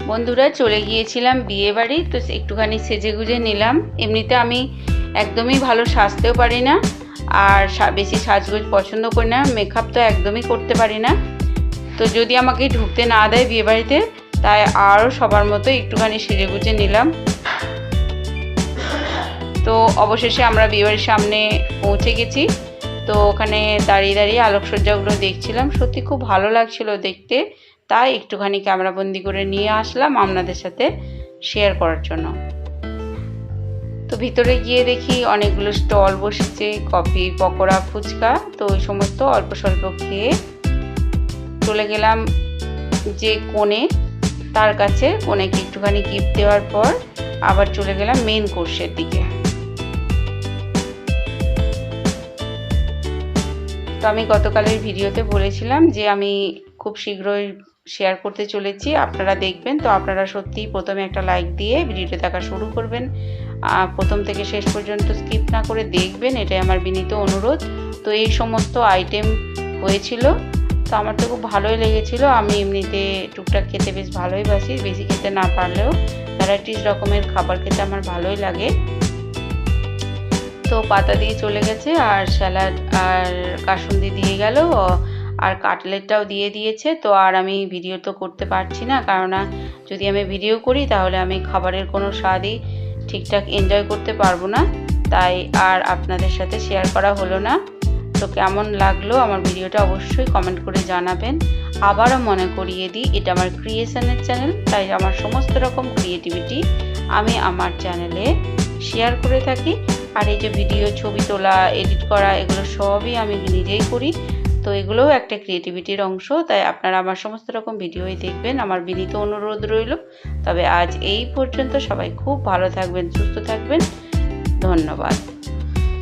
বন্ধুরা চলে গিয়েছিলাম বিয়ে বাড়ি, তো একটুখানি সেজে গুজে নিলাম। এমনিতে আমি একদমই ভালো সাজতেও পারি না, আর বেশি সাজগোজ পছন্দ করি না, মেকআপ তো একদমই করতে পারি না। তো যদি আমাকে ঢুকতে না দেয় বিয়ে বাড়িতে, তাই আরও সবার মতো একটুখানি সেজে গুজে নিলাম। তো অবশেষে আমরা বিয়েবাড়ির সামনে পৌঁছে গেছি। তো ওখানে দাঁড়িয়ে দাঁড়িয়ে আলোকসজ্জাগুলো দেখছিলাম, সত্যি খুব ভালো লাগছিল দেখতে, তাই একটুখানি ক্যামেরাবন্দি করে নিয়ে আসলাম আপনাদের সাথে শেয়ার করার জন্য। তো ভিতরে গিয়ে দেখি অনেকগুলো স্টল বসেছে, কফি, পকোড়া, ফুচকা। তো ওই সমস্ত অল্প স্বল্প খেয়ে চলে গেলাম যে কনে, তার কাছে কনেকে একটুখানি গিফট দেওয়ার পর আবার চলে গেলাম মেন কোর্সের দিকে। তো আমি গতকালের ভিডিওতে বলেছিলাম যে আমি খুব শীঘ্রই শেয়ার করতে চলেছি, আপনারা দেখবেন। তো আপনারা সত্যিই প্রথমে একটা লাইক দিয়ে ভিডিওটা দেখা শুরু করবেন, প্রথম থেকে শেষ পর্যন্ত স্কিপ না করে দেখবেন, এটাই আমার বিনীত অনুরোধ। তো এই সমস্ত আইটেম হয়েছিল, তো আমার তো খুব ভালোই লেগেছিল। আমি এমনিতে টুকটাক খেতে বেশ ভালোই বাসি, বেশি খেতে না পারলেও ভ্যারাইটিস রকমের খাবার খেতে আমার ভালোই লাগে। তো পাতা দিয়ে চলে গেছে, আর স্যালাড আর কাসুন্দি দিয়ে গেল, আর কাটলেটটাও দিয়ে দিয়েছে। তো আর আমি ভিডিও তো করতে পারছি না, কেননা যদি আমি ভিডিও করি তাহলে আমি খাবারের কোনো স্বাদই ঠিকঠাক এনজয় করতে পারবো না, তাই আর আপনাদের সাথে শেয়ার করা হলো না। তো কেমন লাগলো আমার ভিডিওটা অবশ্যই কমেন্ট করে জানাবেন। আবারও মনে করিয়ে দিই, এটা আমার ক্রিয়েশনের চ্যানেল, তাই আমার সমস্ত রকম ক্রিয়েটিভিটি আমি আমার চ্যানেলে শেয়ার করে থাকি। আর এই যে ভিডিও, ছবি তোলা, এডিট করা, এগুলো সবই আমি নিজেই করি। তো এগুলোও একটা ক্রিয়েটিভিটির অংশ, তাই আপনারা আমার সমস্ত রকম ভিডিওই দেখবেন, আমার বিনীত অনুরোধ রইল। তবে আজ এই পর্যন্ত, সবাই খুব ভালো থাকবেন, সুস্থ থাকবেন, ধন্যবাদ।